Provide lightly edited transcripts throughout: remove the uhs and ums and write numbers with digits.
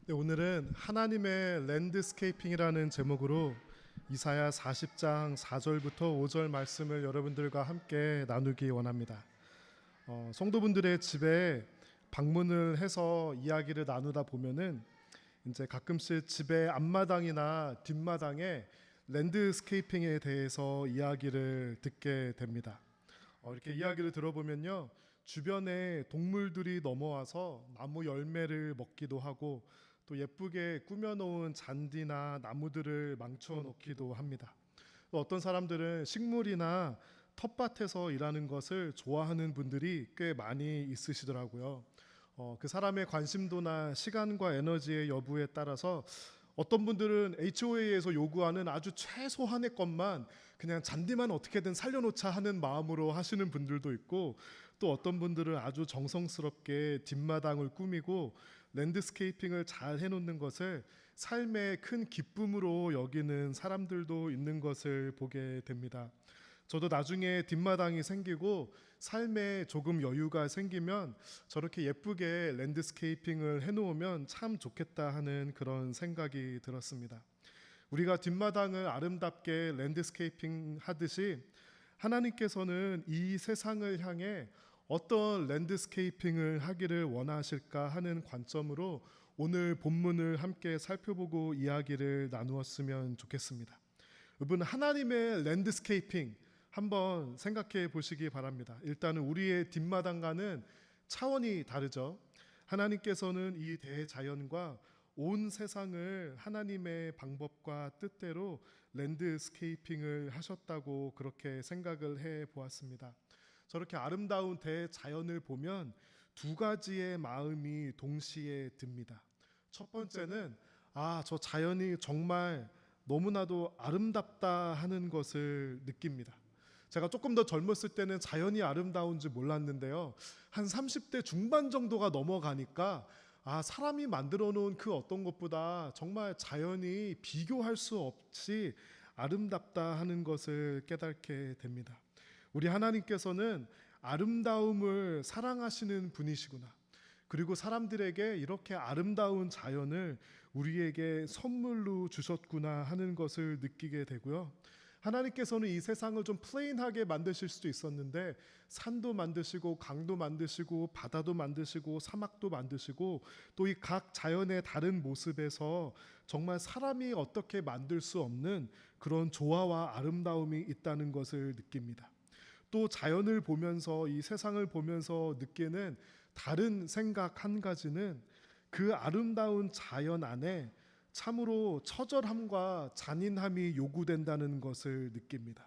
네, 오늘은 하나님의 랜드스케이핑이라는 제목으로 이사야 40장 4절부터 5절 말씀을 여러분들과 함께 나누기 원합니다. 성도분들의 집에 방문을 해서 이야기를 나누다 보면은 이제 가끔씩 집의 앞마당이나 뒷마당에 랜드스케이핑에 대해서 이야기를 듣게 됩니다. 이렇게 이야기를 들어보면요, 주변에 동물들이 넘어와서 나무 열매를 먹기도 하고 또 예쁘게 꾸며놓은 잔디나 나무들을 망쳐놓기도 합니다. 또 어떤 사람들은 식물이나 텃밭에서 일하는 것을 좋아하는 분들이 꽤 많이 있으시더라고요. 그 사람의 관심도나 시간과 에너지의 여부에 따라서 어떤 분들은 HOA에서 요구하는 아주 최소한의 것만 그냥 잔디만 어떻게든 살려놓자 하는 마음으로 하시는 분들도 있고, 또 어떤 분들은 아주 정성스럽게 뒷마당을 꾸미고 랜드스케이핑을 잘 해놓는 것을 삶의 큰 기쁨으로 여기는 사람들도 있는 것을 보게 됩니다. 저도 나중에 뒷마당이 생기고 삶에 조금 여유가 생기면 저렇게 예쁘게 랜드스케이핑을 해놓으면 참 좋겠다 하는 그런 생각이 들었습니다. 우리가 뒷마당을 아름답게 랜드스케이핑 하듯이 하나님께서는 이 세상을 향해 어떤 랜드스케이핑을 하기를 원하실까 하는 관점으로 오늘 본문을 함께 살펴보고 이야기를 나누었으면 좋겠습니다. 여러분, 하나님의 랜드스케이핑 한번 생각해 보시기 바랍니다. 일단은 우리의 뒷마당과는 차원이 다르죠. 하나님께서는 이 대자연과 온 세상을 하나님의 방법과 뜻대로 랜드스케이핑을 하셨다고 그렇게 생각을 해 보았습니다. 저렇게 아름다운 대자연을 보면 두 가지의 마음이 동시에 듭니다. 첫 번째는 저 자연이 정말 너무나도 아름답다 하는 것을 느낍니다. 제가 조금 더 젊었을 때는 자연이 아름다운 줄 몰랐는데요, 한 30대 중반 정도가 넘어가니까 사람이 만들어 놓은 그 어떤 것보다 정말 자연이 비교할 수 없이 아름답다 하는 것을 깨닫게 됩니다. 우리 하나님께서는 아름다움을 사랑하시는 분이시구나, 그리고 사람들에게 이렇게 아름다운 자연을 우리에게 선물로 주셨구나 하는 것을 느끼게 되고요. 하나님께서는 이 세상을 좀 플레인하게 만드실 수도 있었는데 산도 만드시고 강도 만드시고 바다도 만드시고 사막도 만드시고 또 이 각 자연의 다른 모습에서 정말 사람이 어떻게 만들 수 없는 그런 조화와 아름다움이 있다는 것을 느낍니다. 또 자연을 보면서 이 세상을 보면서 느끼는 다른 생각 한 가지는 그 아름다운 자연 안에 참으로 처절함과 잔인함이 요구된다는 것을 느낍니다.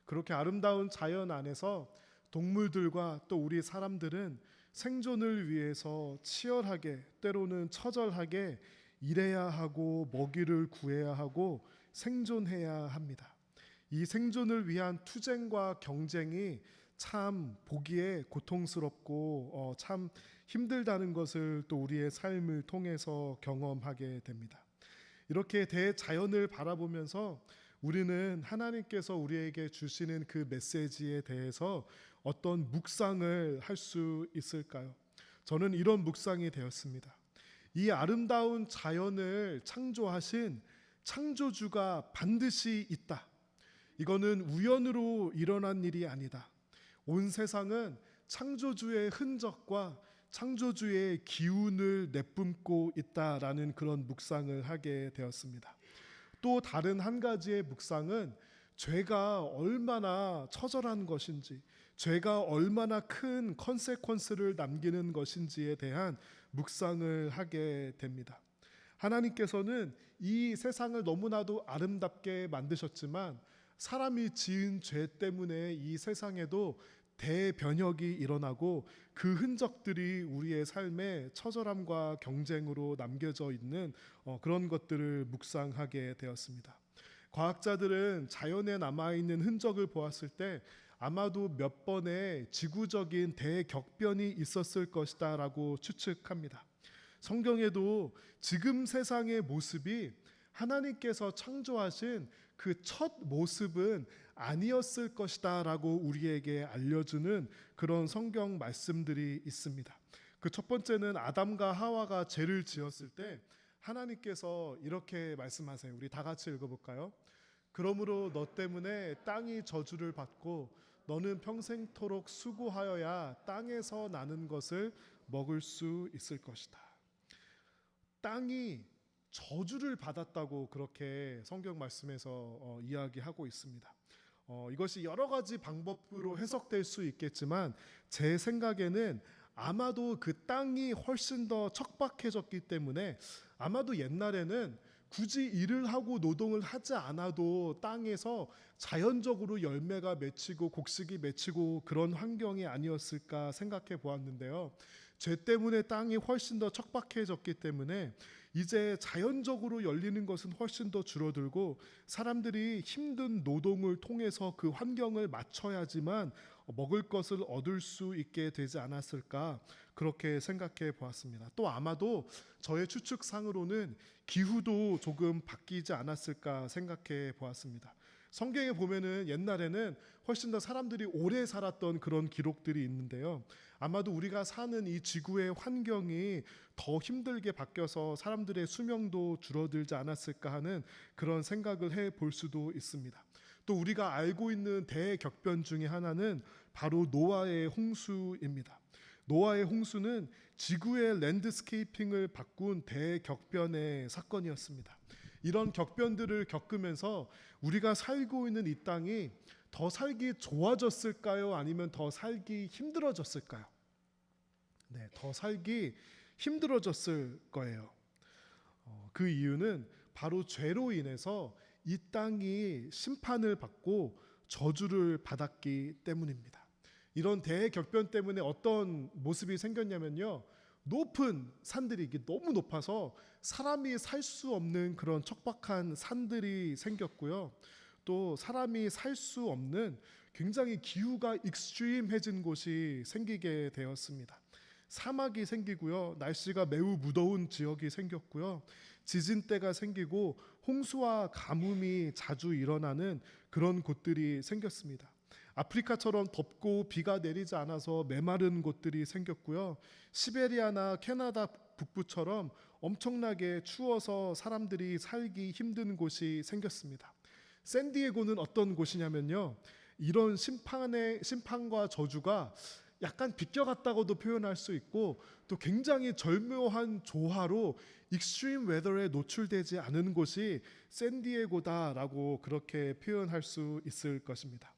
그렇게 아름다운 자연 안에서 동물들과 또 우리 사람들은 생존을 위해서 치열하게, 때로는 처절하게 일해야 하고 먹이를 구해야 하고 생존해야 합니다. 이 생존을 위한 투쟁과 경쟁이 참 보기에 고통스럽고 참 힘들다는 것을 또 우리의 삶을 통해서 경험하게 됩니다. 이렇게 대자연을 바라보면서 우리는 하나님께서 우리에게 주시는 그 메시지에 대해서 어떤 묵상을 할 수 있을까요? 저는 이런 묵상이 되었습니다. 이 아름다운 자연을 창조하신 창조주가 반드시 있다. 이거는 우연으로 일어난 일이 아니다. 온 세상은 창조주의 흔적과 창조주의 기운을 내뿜고 있다라는 그런 묵상을 하게 되었습니다. 또 다른 한 가지의 묵상은 죄가 얼마나 처절한 것인지, 죄가 얼마나 큰 컨세퀀스를 남기는 것인지에 대한 묵상을 하게 됩니다. 하나님께서는 이 세상을 너무나도 아름답게 만드셨지만 사람이 지은 죄 때문에 이 세상에도 대변혁이 일어나고 그 흔적들이 우리의 삶에 처절함과 경쟁으로 남겨져 있는 그런 것들을 묵상하게 되었습니다. 과학자들은 자연에 남아있는 흔적을 보았을 때 아마도 몇 번의 지구적인 대격변이 있었을 것이다 라고 추측합니다. 성경에도 지금 세상의 모습이 하나님께서 창조하신 그 첫 모습은 아니었을 것이다 라고 우리에게 알려주는 그런 성경 말씀들이 있습니다. 그 첫 번째는 아담과 하와가 죄를 지었을 때 하나님께서 이렇게 말씀하세요. 우리 다 같이 읽어볼까요? 그러므로 너 때문에 땅이 저주를 받고 너는 평생토록 수고하여야 땅에서 나는 것을 먹을 수 있을 것이다. 땅이 저주를 받았다고 그렇게 성경 말씀에서 이야기하고 있습니다. 이것이 여러 가지 방법으로 해석될 수 있겠지만 제 생각에는 아마도 그 땅이 훨씬 더 척박해졌기 때문에 아마도 옛날에는 굳이 일을 하고 노동을 하지 않아도 땅에서 자연적으로 열매가 맺히고 곡식이 맺히고 그런 환경이 아니었을까 생각해 보았는데요. 죄 때문에 땅이 훨씬 더 척박해졌기 때문에 이제 자연적으로 열리는 것은 훨씬 더 줄어들고 사람들이 힘든 노동을 통해서 그 환경을 맞춰야지만 먹을 것을 얻을 수 있게 되지 않았을까 그렇게 생각해 보았습니다. 또 아마도 저의 추측상으로는 기후도 조금 바뀌지 않았을까 생각해 보았습니다. 성경에 보면은 옛날에는 훨씬 더 사람들이 오래 살았던 그런 기록들이 있는데요. 아마도 우리가 사는 이 지구의 환경이 더 힘들게 바뀌어서 사람들의 수명도 줄어들지 않았을까 하는 그런 생각을 해 볼 수도 있습니다. 또 우리가 알고 있는 대격변 중에 하나는 바로 노아의 홍수입니다. 노아의 홍수는 지구의 랜드스케이핑을 바꾼 대격변의 사건이었습니다. 이런 격변들을 겪으면서 우리가 살고 있는 이 땅이 더 살기 좋아졌을까요? 아니면 더 살기 힘들어졌을까요? 네, 더 살기 힘들어졌을 거예요. 그 이유는 바로 죄로 인해서 이 땅이 심판을 받고 저주를 받았기 때문입니다. 이런 대격변 때문에 어떤 모습이 생겼냐면요. 높은 산들이 이게 너무 높아서 사람이 살 수 없는 그런 척박한 산들이 생겼고요. 또 사람이 살 수 없는 굉장히 기후가 익스트림해진 곳이 생기게 되었습니다. 사막이 생기고요. 날씨가 매우 무더운 지역이 생겼고요. 지진대가 생기고 홍수와 가뭄이 자주 일어나는 그런 곳들이 생겼습니다. 아프리카처럼 덥고 비가 내리지 않아서 메마른 곳들이 생겼고요. 시베리아나 캐나다 북부처럼 엄청나게 추워서 사람들이 살기 힘든 곳이 생겼습니다. 샌디에고는 어떤 곳이냐면요. 이런 심판과 저주가 약간 비껴갔다고도 표현할 수 있고 또 굉장히 절묘한 조화로 익스트림 웨더에 노출되지 않은 곳이 샌디에고다라고 그렇게 표현할 수 있을 것입니다.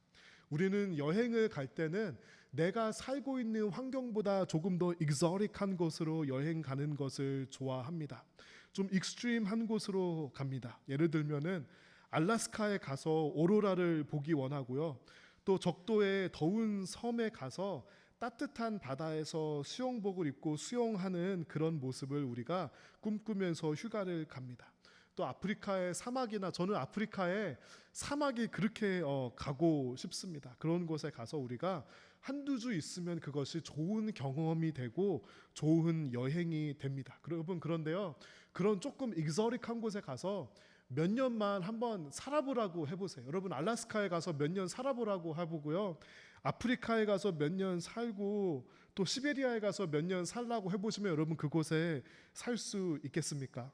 우리는 여행을 갈 때는 내가 살고 있는 환경보다 조금 더 익zo틱한 곳으로 여행 가는 것을 좋아합니다. 좀 익스트림한 곳으로 갑니다. 예를 들면은 알래스카에 가서 오로라를 보기 원하고요. 또 적도의 더운 섬에 가서 따뜻한 바다에서 수영복을 입고 수영하는 그런 모습을 우리가 꿈꾸면서 휴가를 갑니다. 또 아프리카의 사막이나 저는 아프리카에 사막이 그렇게 가고 싶습니다. 그런 곳에 가서 우리가 한두 주 있으면 그것이 좋은 경험이 되고 좋은 여행이 됩니다. 여러분 그런데요. 그런 조금 익zo틱한 곳에 가서 몇 년만 한번 살아보라고 해보세요. 여러분 알래스카에 가서 몇 년 살아보라고 해보고요. 아프리카에 가서 몇 년 살고 또 시베리아에 가서 몇 년 살라고 해보시면 여러분 그곳에 살 수 있겠습니까?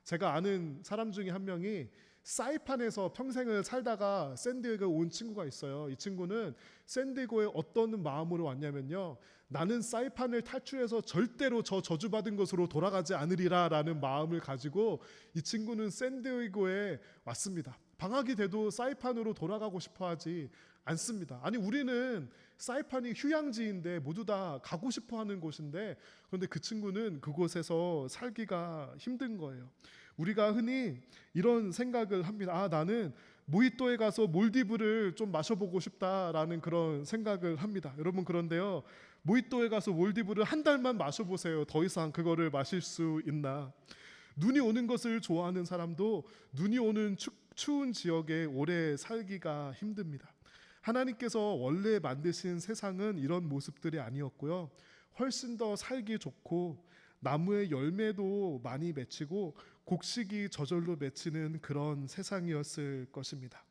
제가 아는 사람 중에 한 명이 사이판에서 평생을 살다가 샌디에고에 온 친구가 있어요. 이 친구는 샌디에고에 어떤 마음으로 왔냐면요. 나는 사이판을 탈출해서 절대로 저 저주받은 곳으로 돌아가지 않으리라 라는 마음을 가지고 이 친구는 샌디에고에 왔습니다. 방학이 돼도 사이판으로 돌아가고 싶어 하지 않습니다. 아니 우리는 사이판이 휴양지인데 모두 다 가고 싶어 하는 곳인데 그런데 그 친구는 그곳에서 살기가 힘든 거예요. 우리가 흔히 이런 생각을 합니다. 아 나는 모히또에 가서 몰디브를 좀 마셔보고 싶다라는 그런 생각을 합니다. 여러분 그런데요. 모히또에 가서 몰디브를 한 달만 마셔보세요. 더 이상 그거를 마실 수 있나? 눈이 오는 것을 좋아하는 사람도 눈이 오는 추운 지역에 오래 살기가 힘듭니다. 하나님께서 원래 만드신 세상은 이런 모습들이 아니었고요. 훨씬 더 살기 좋고 나무의 열매도 많이 맺히고 곡식이 저절로 맺히는 그런 세상이었을 것입니다.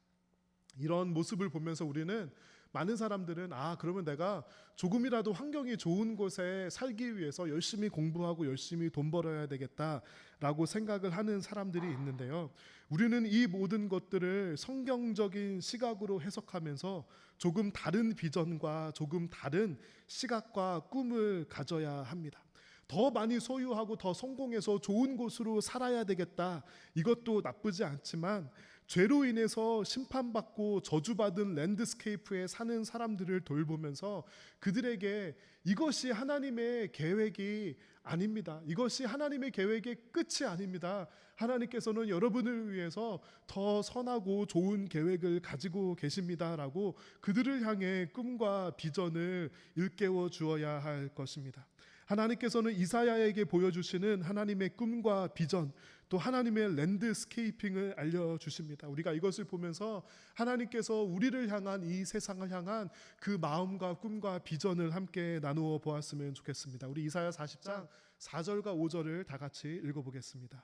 이런 모습을 보면서 우리는 많은 사람들은 그러면 내가 조금이라도 환경이 좋은 곳에 살기 위해서 열심히 공부하고 열심히 돈 벌어야 되겠다라고 생각을 하는 사람들이 있는데요. 우리는 이 모든 것들을 성경적인 시각으로 해석하면서 조금 다른 비전과 조금 다른 시각과 꿈을 가져야 합니다. 더 많이 소유하고 더 성공해서 좋은 곳으로 살아야 되겠다. 이것도 나쁘지 않지만 죄로 인해서 심판받고 저주받은 랜드스케이프에 사는 사람들을 돌보면서 그들에게 이것이 하나님의 계획이 아닙니다. 이것이 하나님의 계획의 끝이 아닙니다. 하나님께서는 여러분을 위해서 더 선하고 좋은 계획을 가지고 계십니다라고 그들을 향해 꿈과 비전을 일깨워 주어야 할 것입니다. 하나님께서는 이사야에게 보여주시는 하나님의 꿈과 비전, 또 하나님의 랜드스케이핑을 알려주십니다. 우리가 이것을 보면서 하나님께서 우리를 향한, 이 세상을 향한 그 마음과 꿈과 비전을 함께 나누어 보았으면 좋겠습니다. 우리 이사야 40장 4절과 5절을 다 같이 읽어보겠습니다.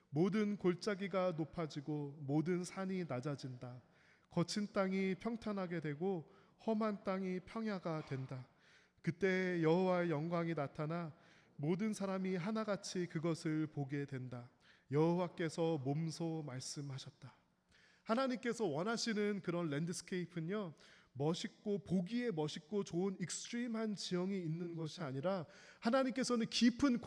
모든 골짜기가 높아지고 모든 산이 낮아진다. 거친 땅이 평탄하게 되고 험한 땅이 평야가 된다. 그때 여호와의 영광이 나타나 모든 사람이 하나같이 그것을 보게 된다. 여호와께서 몸소 말씀하셨다. 하나님께서 원하시는 그런 랜드스케이프는요, 멋있고 보기에 멋있고 좋은 익스트림한 지형이 있는 것이 아니라 하나님께서는 깊은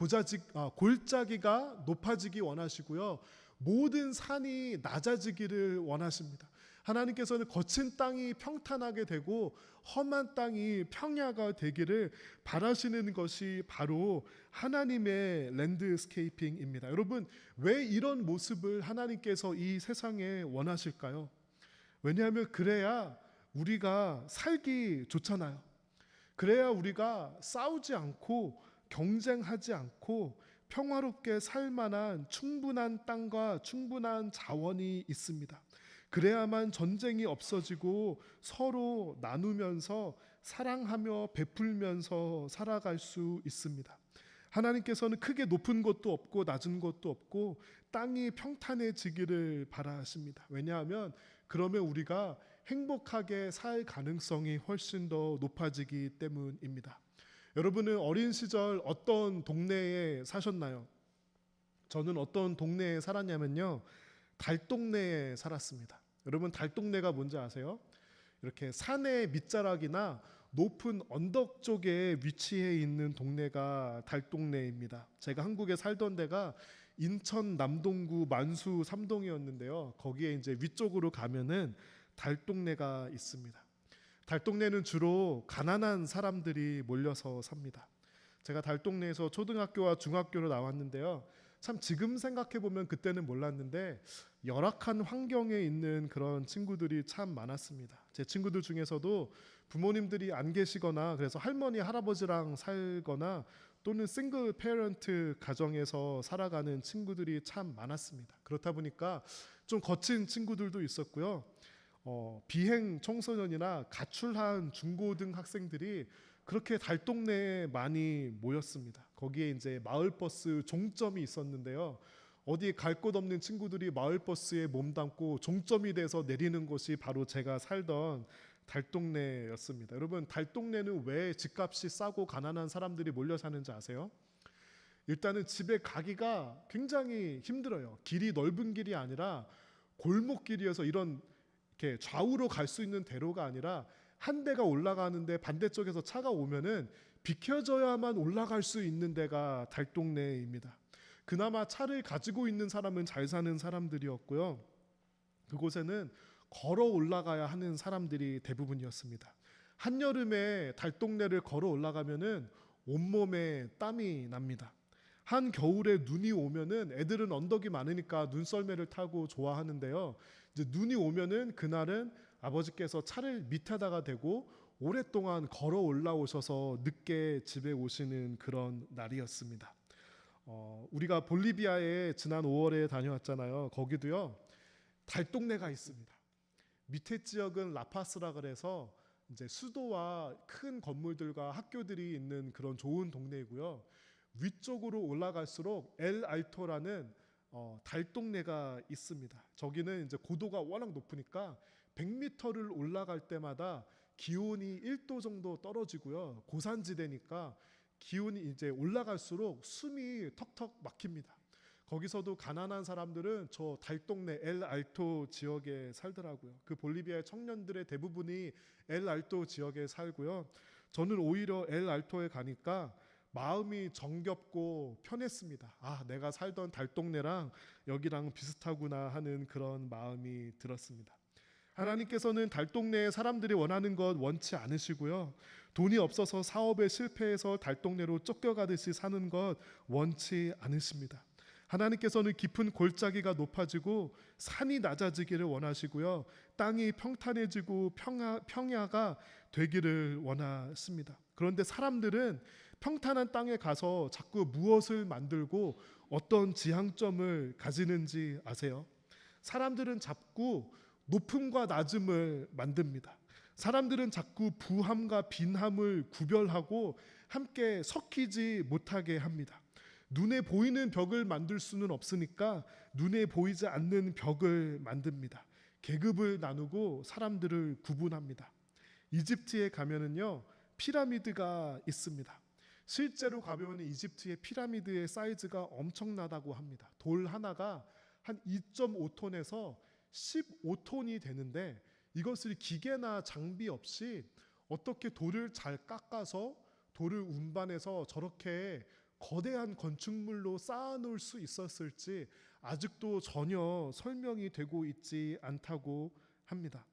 골짜기가 높아지기 원하시고요, 모든 산이 낮아지기를 원하십니다. 하나님께서는 거친 땅이 평탄하게 되고 험한 땅이 평야가 되기를 바라시는 것이 바로 하나님의 랜드스케이핑입니다. 여러분, 왜 이런 모습을 하나님께서 이 세상에 원하실까요? 왜냐하면 그래야 우리가 살기 좋잖아요. 그래야 우리가 싸우지 않고 경쟁하지 않고 평화롭게 살 만한 충분한 땅과 충분한 자원이 있습니다. 그래야만 전쟁이 없어지고 서로 나누면서 사랑하며 베풀면서 살아갈 수 있습니다. 하나님께서는 크게 높은 곳도 없고 낮은 곳도 없고 땅이 평탄해지기를 바라십니다. 왜냐하면 그러면 우리가 행복하게 살 가능성이 훨씬 더 높아지기 때문입니다. 여러분은 어린 시절 어떤 동네에 사셨나요? 저는 어떤 동네에 살았냐면요, 달동네에 살았습니다. 여러분, 달동네가 뭔지 아세요? 이렇게 산의 밑자락이나 높은 언덕 쪽에 위치해 있는 동네가 달동네입니다. 제가 한국에 살던 데가 인천 남동구 만수 3동이었는데요. 거기에 이제 위쪽으로 가면은 달동네가 있습니다. 달동네는 주로 가난한 사람들이 몰려서 삽니다. 제가 달동네에서 초등학교와 중학교로 나왔는데요. 참 지금 생각해 보면 그때는 몰랐는데 열악한 환경에 있는 그런 친구들이 참 많았습니다. 제 친구들 중에서도 부모님들이 안 계시거나 그래서 할머니 할아버지랑 살거나 또는 싱글 페어런트 가정에서 살아가는 친구들이 참 많았습니다. 그렇다 보니까 좀 거친 친구들도 있었고요. 비행 청소년이나 가출한 중고등 학생들이 그렇게 달동네에 많이 모였습니다. 거기에 이제 마을버스 종점이 있었는데요. 어디 갈 곳 없는 친구들이 마을버스에 몸담고 종점이 돼서 내리는 곳이 바로 제가 살던 달동네였습니다. 여러분, 달동네는 왜 집값이 싸고 가난한 사람들이 몰려 사는지 아세요? 일단은 집에 가기가 굉장히 힘들어요. 길이 넓은 길이 아니라 골목길이어서 이런 이렇게 좌우로 갈 수 있는 대로가 아니라 한 대가 올라가는데 반대쪽에서 차가 오면은 비켜져야만 올라갈 수 있는 데가 달동네입니다. 그나마 차를 가지고 있는 사람은 잘 사는 사람들이었고요. 그곳에는 걸어 올라가야 하는 사람들이 대부분이었습니다. 한여름에 달동네를 걸어 올라가면은 온몸에 땀이 납니다. 한겨울에 눈이 오면은 애들은 언덕이 많으니까 눈썰매를 타고 좋아하는데요. 이제 눈이 오면은 그날은 아버지께서 차를 밑에다가 대고 오랫동안 걸어 올라오셔서 늦게 집에 오시는 그런 날이었습니다. 우리가 볼리비아에 지난 5월에 다녀왔잖아요. 거기도요, 달동네가 있습니다. 밑에 지역은 라파스라 그래서 이제 수도와 큰 건물들과 학교들이 있는 그런 좋은 동네이고요. 위쪽으로 올라갈수록 엘 알토라는 달동네가 있습니다. 저기는 이제 고도가 워낙 높으니까 100m를 올라갈 때마다 기온이 1도 정도 떨어지고요. 고산지대니까 기온이 이제 올라갈수록 숨이 턱턱 막힙니다. 거기서도 가난한 사람들은 저 달동네 엘 알토 지역에 살더라고요. 그 볼리비아의 청년들의 대부분이 엘 알토 지역에 살고요. 저는 오히려 엘 알토에 가니까 마음이 정겹고 편했습니다. 아, 내가 살던 달동네랑 여기랑 비슷하구나 하는 그런 마음이 들었습니다. 하나님께서는 달동네에 사람들이 원하는 것 원치 않으시고요. 돈이 없어서 사업에 실패해서 달동네로 쫓겨가듯이 사는 것 원치 않으십니다. 하나님께서는 깊은 골짜기가 높아지고 산이 낮아지기를 원하시고요. 땅이 평탄해지고 평야가 되기를 원하십니다. 그런데 사람들은 평탄한 땅에 가서 자꾸 무엇을 만들고 어떤 지향점을 가지는지 아세요? 사람들은 자꾸 높음과 낮음을 만듭니다. 사람들은 자꾸 부함과 빈함을 구별하고 함께 섞이지 못하게 합니다. 눈에 보이는 벽을 만들 수는 없으니까 눈에 보이지 않는 벽을 만듭니다. 계급을 나누고 사람들을 구분합니다. 이집트에 가면은요, 피라미드가 있습니다. 실제로 가보면 이집트의 피라미드의 사이즈가 엄청나다고 합니다. 돌 하나가 한 2.5톤에서 15톤이 되는데 이것을 기계나 장비 없이 어떻게 돌을 잘 깎아서 돌을 운반해서 저렇게 거대한 건축물로 쌓아놓을 수 있었을지 아직도 전혀 설명이 되고 있지 않다고 합니다.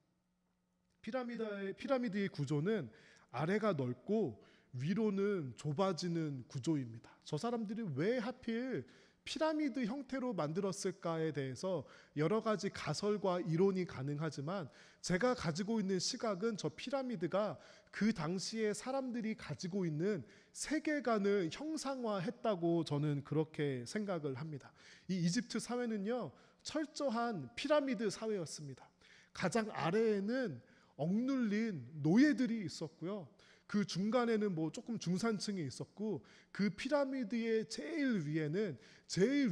피라미드의 구조는 아래가 넓고 위로는 좁아지는 구조입니다. 저 사람들이 왜 하필 피라미드 형태로 만들었을까에 대해서 여러 가지 가설과 이론이 가능하지만 제가 가지고 있는 시각은 저 피라미드가 그 당시에 사람들이 가지고 있는 세계관을 형상화했다고 저는 그렇게 생각을 합니다. 이 이집트 사회는요, 철저한 피라미드 사회였습니다. 가장 아래에는 억눌린 노예들이 있었고요. 그 중간에는 뭐 조금 중산층이 있었고 그 피라미드의 제일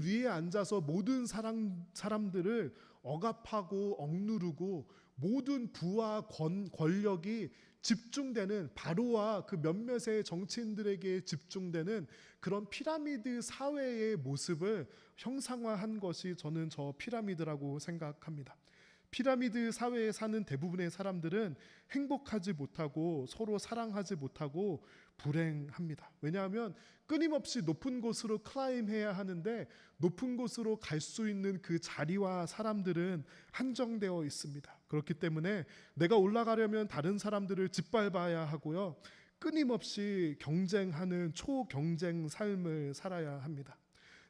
위에 앉아서 모든 사람들을 억압하고 억누르고 모든 부와 권력이 집중되는 바로와 그 몇몇의 정치인들에게 집중되는 그런 피라미드 사회의 모습을 형상화한 것이 저는 저 피라미드라고 생각합니다. 피라미드 사회에 사는 대부분의 사람들은 행복하지 못하고 서로 사랑하지 못하고 불행합니다. 왜냐하면 끊임없이 높은 곳으로 클라임해야 하는데 높은 곳으로 갈 수 있는 그 자리와 사람들은 한정되어 있습니다. 그렇기 때문에 내가 올라가려면 다른 사람들을 짓밟아야 하고요. 끊임없이 경쟁하는 초경쟁 삶을 살아야 합니다.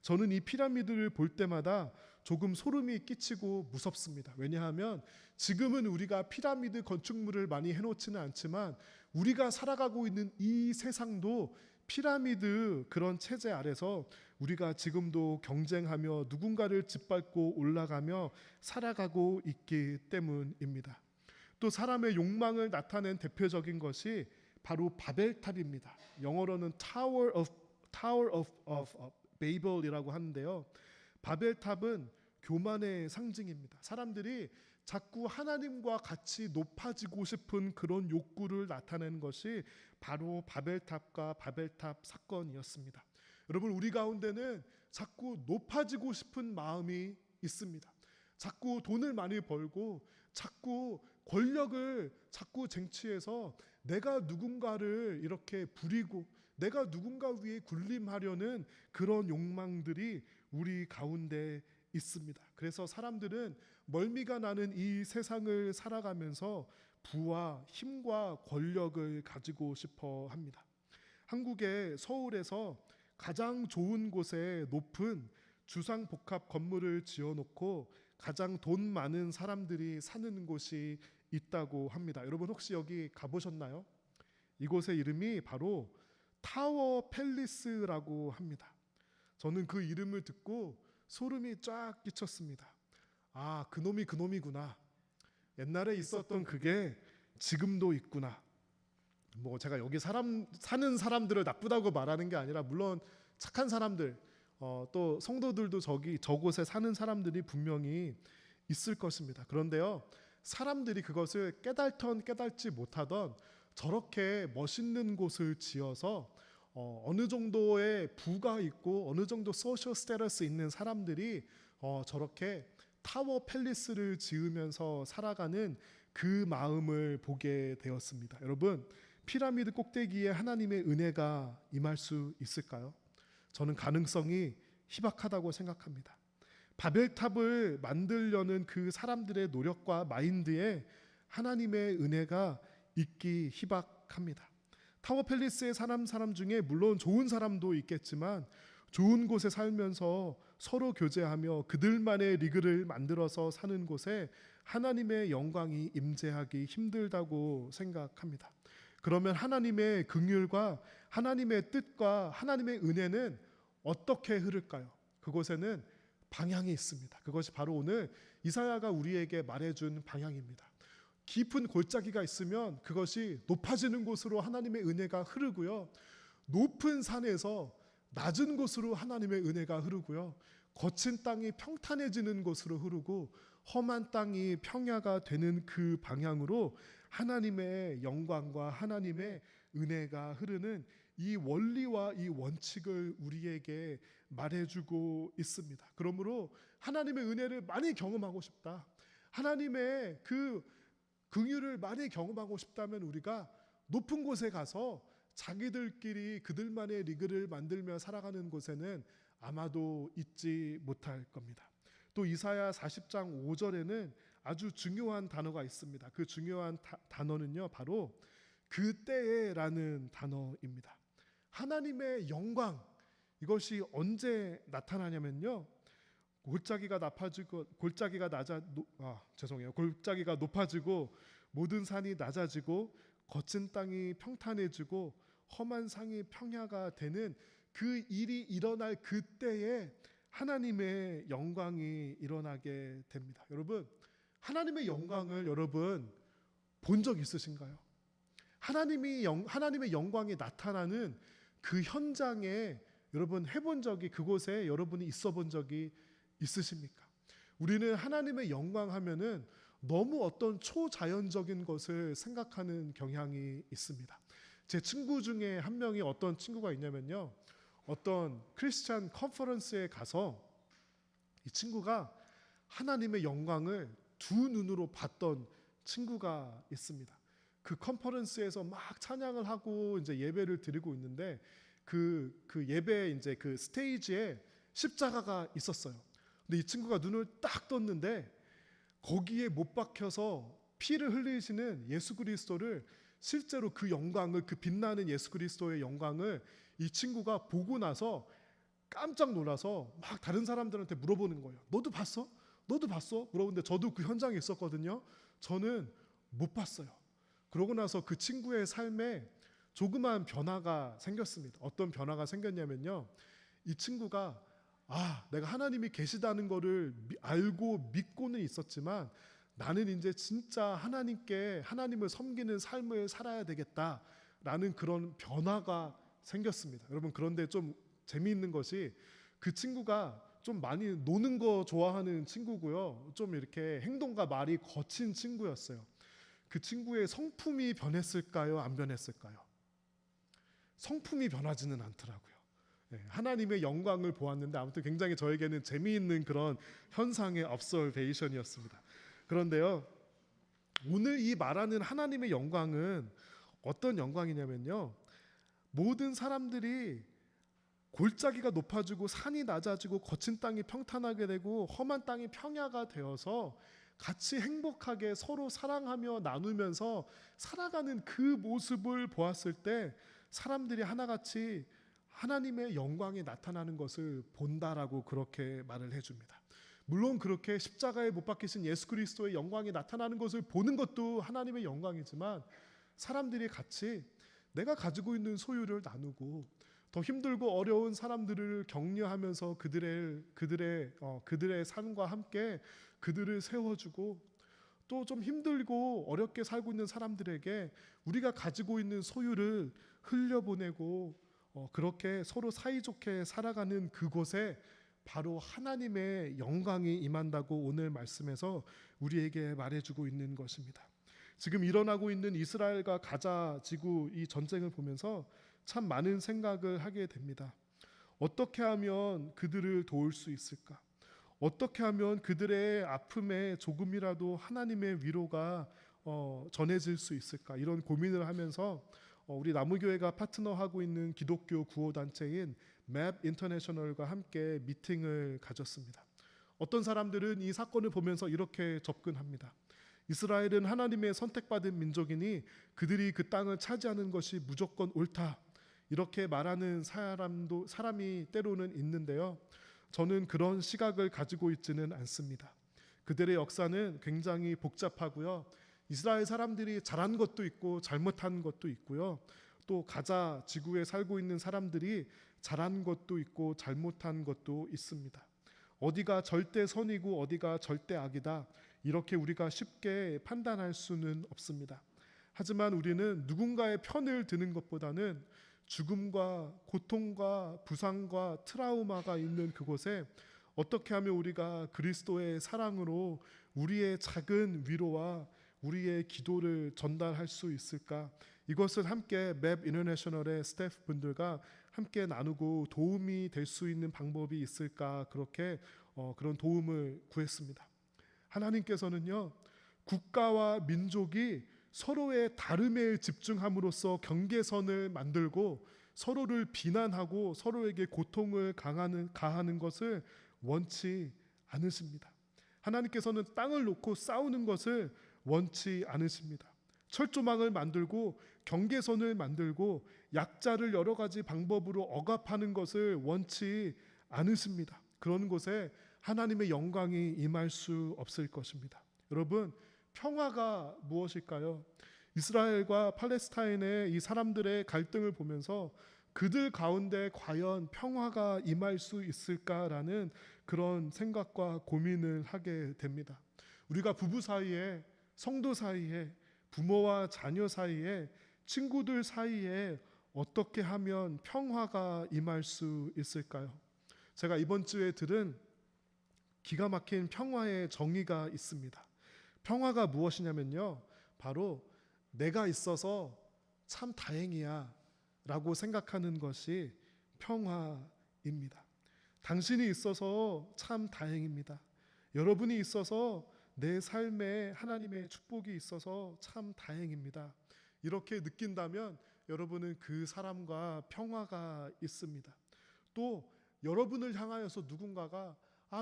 저는 이 피라미드를 볼 때마다 조금 소름이 끼치고 무섭습니다. 왜냐하면 지금은 우리가 피라미드 건축물을 많이 해놓지는 않지만 우리가 살아가고 있는 이 세상도 피라미드 그런 체제 아래서 우리가 지금도 경쟁하며 누군가를 짓밟고 올라가며 살아가고 있기 때문입니다. 또 사람의 욕망을 나타낸 대표적인 것이 바로 바벨탑입니다. 영어로는 Tower of Babel이라고 하는데요. 바벨탑은 교만의 상징입니다. 사람들이 자꾸 하나님과 같이 높아지고 싶은 그런 욕구를 나타내는 것이 바로 바벨탑과 바벨탑 사건이었습니다. 여러분, 우리 가운데는 자꾸 높아지고 싶은 마음이 있습니다. 자꾸 돈을 많이 벌고 자꾸 권력을 자꾸 쟁취해서 내가 누군가를 이렇게 부리고 내가 누군가 위에 군림하려는 그런 욕망들이 우리 가운데 있습니다. 그래서 사람들은 멀미가 나는 이 세상을 살아가면서 부와 힘과 권력을 가지고 싶어 합니다. 한국의 서울에서 가장 좋은 곳에 높은 주상복합 건물을 지어놓고 가장 돈 많은 사람들이 사는 곳이 있다고 합니다. 여러분 혹시 여기 가보셨나요? 이곳의 이름이 바로 타워 팰리스라고 합니다. 저는 그 이름을 듣고 소름이 쫙 끼쳤습니다. 아, 그놈이 그놈이구나. 옛날에 있었던 그게 지금도 있구나. 뭐 제가 여기 사는 사람들을 나쁘다고 말하는 게 아니라 물론 착한 사람들, 또 성도들도 저곳에 사는 사람들이 분명히 있을 것입니다. 그런데요, 사람들이 그것을 깨달던 깨달지 못하던 저렇게 멋있는 곳을 지어서 어느 정도의 부가 있고 어느 정도 소셜 스테러스 있는 사람들이 저렇게 타워 팰리스를 지으면서 살아가는 그 마음을 보게 되었습니다. 여러분, 피라미드 꼭대기에 하나님의 은혜가 임할 수 있을까요? 저는 가능성이 희박하다고 생각합니다. 바벨탑을 만들려는 그 사람들의 노력과 마인드에 하나님의 은혜가 있기 희박합니다. 타워 팰리스의 사람 중에 물론 좋은 사람도 있겠지만 좋은 곳에 살면서 서로 교제하며 그들만의 리그를 만들어서 사는 곳에 하나님의 영광이 임재하기 힘들다고 생각합니다. 그러면 하나님의 긍휼과 하나님의 뜻과 하나님의 은혜는 어떻게 흐를까요? 그곳에는 방향이 있습니다. 그것이 바로 오늘 이사야가 우리에게 말해준 방향입니다. 깊은 골짜기가 있으면 그것이 높아지는 곳으로 하나님의 은혜가 흐르고요. 높은 산에서 낮은 곳으로 하나님의 은혜가 흐르고요. 거친 땅이 평탄해지는 곳으로 흐르고 험한 땅이 평야가 되는 그 방향으로 하나님의 영광과 하나님의 은혜가 흐르는 이 원리와 이 원칙을 우리에게 말해주고 있습니다. 그러므로 하나님의 은혜를 많이 경험하고 싶다, 하나님의 그 긍휼을 많이 경험하고 싶다면 우리가 높은 곳에 가서 자기들끼리 그들만의 리그를 만들며 살아가는 곳에는 아마도 있지 못할 겁니다. 또 이사야 40장 5절에는 아주 중요한 단어가 있습니다. 그 중요한 단어는요, 바로 그때에라는 단어입니다. 하나님의 영광, 이것이 언제 나타나냐면요, 골짜기가 높아지고 모든 산이 낮아지고 거친 땅이 평탄해지고 험한 상이 평야가 되는 그 일이 일어날 그때에 하나님의 영광이 일어나게 됩니다. 여러분, 하나님의 영광을 여러분 본 적 있으신가요? 하나님의 영광이 나타나는 그 현장에 여러분 해본 적이, 그곳에 여러분이 있어 본 적이 있으십니까? 우리는 하나님의 영광 하면은 너무 어떤 초자연적인 것을 생각하는 경향이 있습니다. 제 친구 중에 한 명이, 어떤 친구가 있냐면요, 어떤 크리스찬 컨퍼런스에 가서 이 친구가 하나님의 영광을 두 눈으로 봤던 친구가 있습니다. 그 컨퍼런스에서 막 찬양을 하고 이제 예배를 드리고 있는데 그 예배 이제 그 스테이지에 십자가가 있었어요. 근데 이 친구가 눈을 딱 떴는데 거기에 못 박혀서 피를 흘리시는 예수 그리스도를, 실제로 그 영광을, 그 빛나는 예수 그리스도의 영광을 이 친구가 보고 나서 깜짝 놀라서 막 다른 사람들한테 물어보는 거예요. 너도 봤어? 너도 봤어? 물어보는데 저도 그 현장에 있었거든요. 저는 못 봤어요. 그러고 나서 그 친구의 삶에 조그마한 변화가 생겼습니다. 어떤 변화가 생겼냐면요, 이 친구가 내가 하나님이 계시다는 거를 알고 믿고는 있었지만 나는 이제 진짜 하나님을 섬기는 삶을 살아야 되겠다라는 그런 변화가 생겼습니다. 여러분, 그런데 좀 재미있는 것이 그 친구가 좀 많이 노는 거 좋아하는 친구고요. 좀 이렇게 행동과 말이 거친 친구였어요. 그 친구의 성품이 변했을까요? 안 변했을까요? 성품이 변하지는 않더라고요. 하나님의 영광을 보았는데 아무튼 굉장히 저에게는 재미있는 그런 현상의 observation이었습니다. 그런데요, 오늘 이 말하는 하나님의 영광은 어떤 영광이냐면요, 모든 사람들이 골짜기가 높아지고 산이 낮아지고 거친 땅이 평탄하게 되고 험한 땅이 평야가 되어서 같이 행복하게 서로 사랑하며 나누면서 살아가는 그 모습을 보았을 때 사람들이 하나같이 하나님의 영광이 나타나는 것을 본다라고 그렇게 말을 해줍니다. 물론 그렇게 십자가에 못 박히신 예수 그리스도의 영광이 나타나는 것을 보는 것도 하나님의 영광이지만 사람들이 같이 내가 가지고 있는 소유를 나누고 더 힘들고 어려운 사람들을 격려하면서 그들의 삶과 함께 그들을 세워주고, 또 좀 힘들고 어렵게 살고 있는 사람들에게 우리가 가지고 있는 소유를 흘려보내고 그렇게 서로 사이좋게 살아가는 그곳에 바로 하나님의 영광이 임한다고 오늘 말씀에서 우리에게 말해주고 있는 것입니다. 지금 일어나고 있는 이스라엘과 가자 지구 이 전쟁을 보면서 참 많은 생각을 하게 됩니다. 어떻게 하면 그들을 도울 수 있을까? 어떻게 하면 그들의 아픔에 조금이라도 하나님의 위로가 전해질 수 있을까? 이런 고민을 하면서 우리 나무교회가 파트너하고 있는 기독교 구호단체인 맵 인터내셔널과 함께 미팅을 가졌습니다. 어떤 사람들은 이 사건을 보면서 이렇게 접근합니다. 이스라엘은 하나님의 선택받은 민족이니 그들이 그 땅을 차지하는 것이 무조건 옳다. 이렇게 말하는 사람이 때로는 있는데요. 저는 그런 시각을 가지고 있지는 않습니다. 그들의 역사는 굉장히 복잡하고요. 이스라엘 사람들이 잘한 것도 있고 잘못한 것도 있고요. 또 가자 지구에 살고 있는 사람들이 잘한 것도 있고 잘못한 것도 있습니다. 어디가 절대 선이고 어디가 절대 악이다. 이렇게 우리가 쉽게 판단할 수는 없습니다. 하지만 우리는 누군가의 편을 드는 것보다는 죽음과 고통과 부상과 트라우마가 있는 그곳에 어떻게 하면 우리가 그리스도의 사랑으로 우리의 작은 위로와 우리의 기도를 전달할 수 있을까? 이것을 함께 맵 인터내셔널의 스태프분들과 함께 나누고 도움이 될 수 있는 방법이 있을까? 그렇게 그런 도움을 구했습니다. 하나님께서는요, 국가와 민족이 서로의 다름에 집중함으로써 경계선을 만들고 서로를 비난하고 서로에게 고통을 가하는 것을 원치 않으십니다. 하나님께서는 땅을 놓고 싸우는 것을 원치 않으십니다. 철조망을 만들고 경계선을 만들고 약자를 여러 가지 방법으로 억압하는 것을 원치 않으십니다. 그런 곳에 하나님의 영광이 임할 수 없을 것입니다. 여러분, 평화가 무엇일까요? 이스라엘과 팔레스타인의 이 사람들의 갈등을 보면서 그들 가운데 과연 평화가 임할 수 있을까라는 그런 생각과 고민을 하게 됩니다. 우리가 부부 사이에, 성도 사이에, 부모와 자녀 사이에, 친구들 사이에 어떻게 하면 평화가 임할 수 있을까요? 제가 이번 주에 들은 기가 막힌 평화의 정의가 있습니다. 평화가 무엇이냐면요, 바로 내가 있어서 참 다행이야 라고 생각하는 것이 평화입니다. 당신이 있어서 참 다행입니다. 여러분이 있어서 내 삶에 하나님의 축복이 있어서 참 다행입니다. 이렇게 느낀다면 여러분은 그 사람과 평화가 있습니다. 또 여러분을 향하여서 누군가가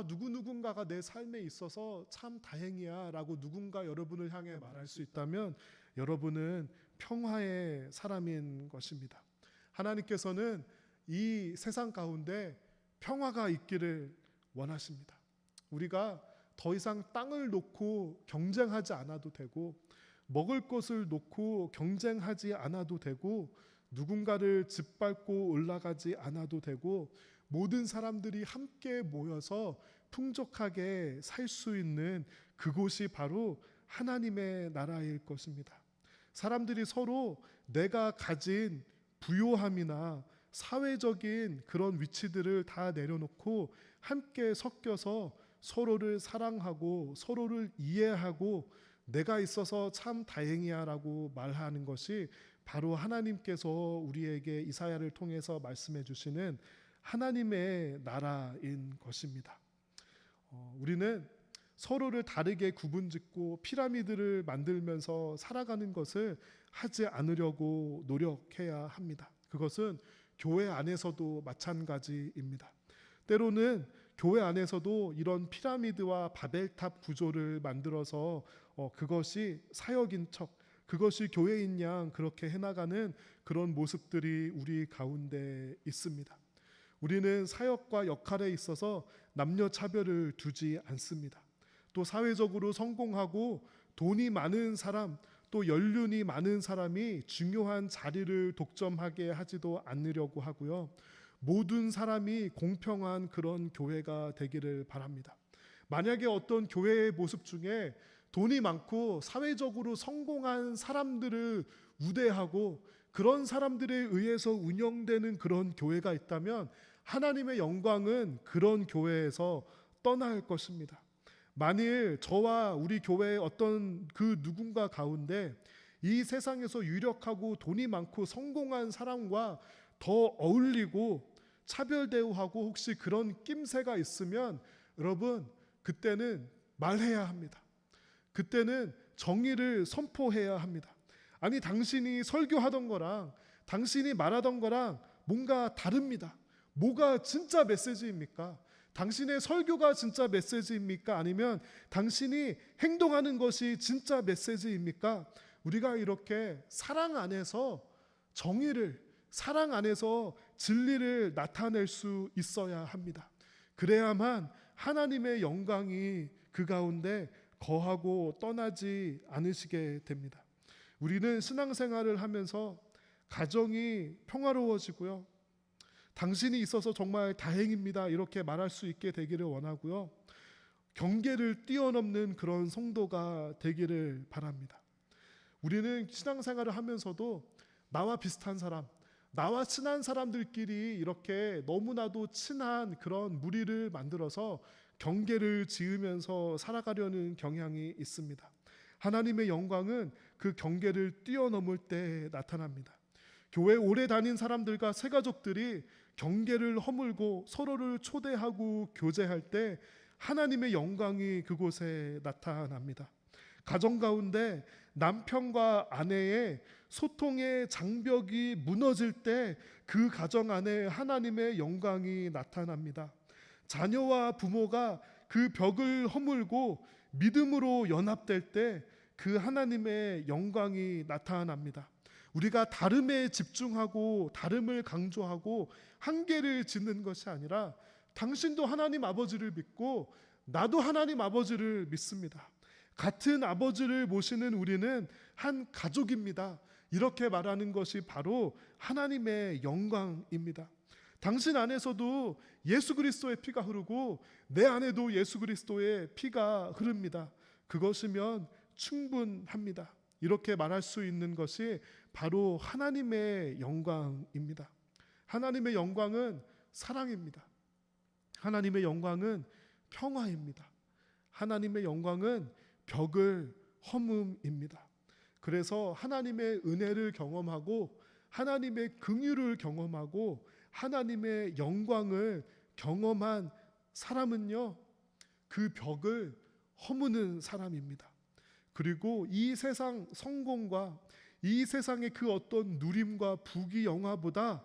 누군가가 내 삶에 있어서 참 다행이야 라고 누군가 여러분을 향해 말할 수 있다면 여러분은 평화의 사람인 것입니다. 하나님께서는 이 세상 가운데 평화가 있기를 원하십니다. 우리가 더 이상 땅을 놓고 경쟁하지 않아도 되고 먹을 것을 놓고 경쟁하지 않아도 되고 누군가를 짓밟고 올라가지 않아도 되고 모든 사람들이 함께 모여서 풍족하게 살 수 있는 그곳이 바로 하나님의 나라일 것입니다. 사람들이 서로 내가 가진 부요함이나 사회적인 그런 위치들을 다 내려놓고 함께 섞여서 서로를 사랑하고 서로를 이해하고 내가 있어서 참 다행이야 라고 말하는 것이 바로 하나님께서 우리에게 이사야를 통해서 말씀해 주시는 하나님의 나라인 것입니다. 우리는 서로를 다르게 구분짓고 피라미드를 만들면서 살아가는 것을 하지 않으려고 노력해야 합니다. 그것은 교회 안에서도 마찬가지입니다. 때로는 교회 안에서도 이런 피라미드와 바벨탑 구조를 만들어서 그것이 사역인 척, 그것이 교회인 양 그렇게 해나가는 그런 모습들이 우리 가운데 있습니다. 우리는 사역과 역할에 있어서 남녀 차별을 두지 않습니다. 또 사회적으로 성공하고 돈이 많은 사람, 또 연륜이 많은 사람이 중요한 자리를 독점하게 하지도 않으려고 하고요. 모든 사람이 공평한 그런 교회가 되기를 바랍니다. 만약에 어떤 교회의 모습 중에 돈이 많고 사회적으로 성공한 사람들을 우대하고 그런 사람들에 의해서 운영되는 그런 교회가 있다면 하나님의 영광은 그런 교회에서 떠날 것입니다. 만일 저와 우리 교회의 어떤 그 누군가 가운데 이 세상에서 유력하고 돈이 많고 성공한 사람과 더 어울리고 차별 대우하고 혹시 그런 낌새가 있으면 여러분, 그때는 말해야 합니다. 그때는 정의를 선포해야 합니다. 아니, 당신이 설교하던 거랑 당신이 말하던 거랑 뭔가 다릅니다. 뭐가 진짜 메시지입니까? 당신의 설교가 진짜 메시지입니까? 아니면 당신이 행동하는 것이 진짜 메시지입니까? 우리가 이렇게 사랑 안에서 정의를, 사랑 안에서 진리를 나타낼 수 있어야 합니다. 그래야만 하나님의 영광이 그 가운데 거하고 떠나지 않으시게 됩니다. 우리는 신앙생활을 하면서 가정이 평화로워지고요, 당신이 있어서 정말 다행입니다, 이렇게 말할 수 있게 되기를 원하고요, 경계를 뛰어넘는 그런 성도가 되기를 바랍니다. 우리는 신앙생활을 하면서도 나와 비슷한 사람, 나와 친한 사람들끼리 이렇게 너무나도 친한 그런 무리를 만들어서 경계를 지으면서 살아가려는 경향이 있습니다. 하나님의 영광은 그 경계를 뛰어넘을 때 나타납니다. 교회 오래 다닌 사람들과 새가족들이 경계를 허물고 서로를 초대하고 교제할 때 하나님의 영광이 그곳에 나타납니다. 가정 가운데 남편과 아내의 소통의 장벽이 무너질 때 그 가정 안에 하나님의 영광이 나타납니다. 자녀와 부모가 그 벽을 허물고 믿음으로 연합될 때 그 하나님의 영광이 나타납니다. 우리가 다름에 집중하고 다름을 강조하고 한계를 짓는 것이 아니라 당신도 하나님 아버지를 믿고 나도 하나님 아버지를 믿습니다. 같은 아버지를 모시는 우리는 한 가족입니다. 이렇게 말하는 것이 바로 하나님의 영광입니다. 당신 안에서도 예수 그리스도의 피가 흐르고 내 안에도 예수 그리스도의 피가 흐릅니다. 그것이면 충분합니다. 이렇게 말할 수 있는 것이 바로 하나님의 영광입니다. 하나님의 영광은 사랑입니다. 하나님의 영광은 평화입니다. 하나님의 영광은 벽을 허물입니다. 그래서 하나님의 은혜를 경험하고 하나님의 긍휼을 경험하고 하나님의 영광을 경험한 사람은요, 그 벽을 허무는 사람입니다. 그리고 이 세상 성공과 이 세상의 그 어떤 누림과 부귀영화보다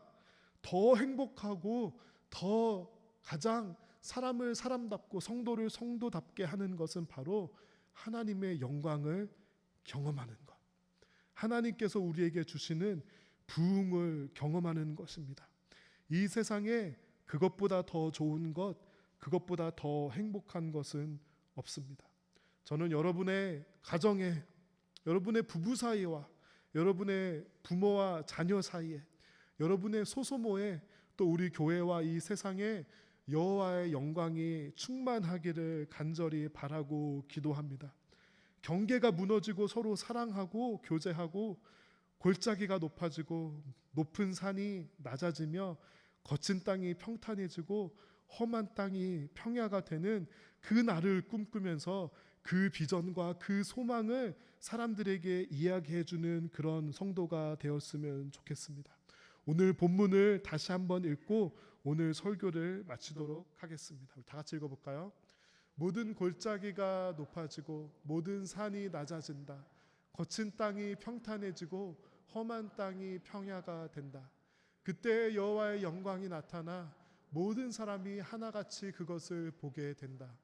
더 행복하고 더 가장 사람을 사람답고 성도를 성도답게 하는 것은 바로 하나님의 영광을 경험하는 것, 하나님께서 우리에게 주시는 부흥을 경험하는 것입니다. 이 세상에 그것보다 더 좋은 것, 그것보다 더 행복한 것은 없습니다. 저는 여러분의 가정에, 여러분의 부부 사이와 여러분의 부모와 자녀 사이에, 여러분의 소소모에, 또 우리 교회와 이 세상에 여호와의 영광이 충만하기를 간절히 바라고 기도합니다. 경계가 무너지고 서로 사랑하고 교제하고 골짜기가 높아지고 높은 산이 낮아지며 거친 땅이 평탄해지고 험한 땅이 평야가 되는 그 날을 꿈꾸면서 그 비전과 그 소망을 사람들에게 이야기해주는 그런 성도가 되었으면 좋겠습니다. 오늘 본문을 다시 한번 읽고 오늘 설교를 마치도록 하겠습니다. 다 같이 읽어볼까요? 모든 골짜기가 높아지고 모든 산이 낮아진다. 거친 땅이 평탄해지고 험한 땅이 평야가 된다. 그때 여호와의 영광이 나타나 모든 사람이 하나같이 그것을 보게 된다.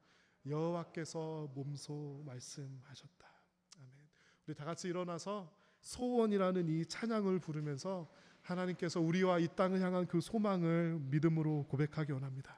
여호와께서 몸소 말씀하셨다. 아멘. 우리 다 같이 일어나서 소원이라는 이 찬양을 부르면서 하나님께서 우리와 이 땅을 향한 그 소망을 믿음으로 고백하기 원합니다.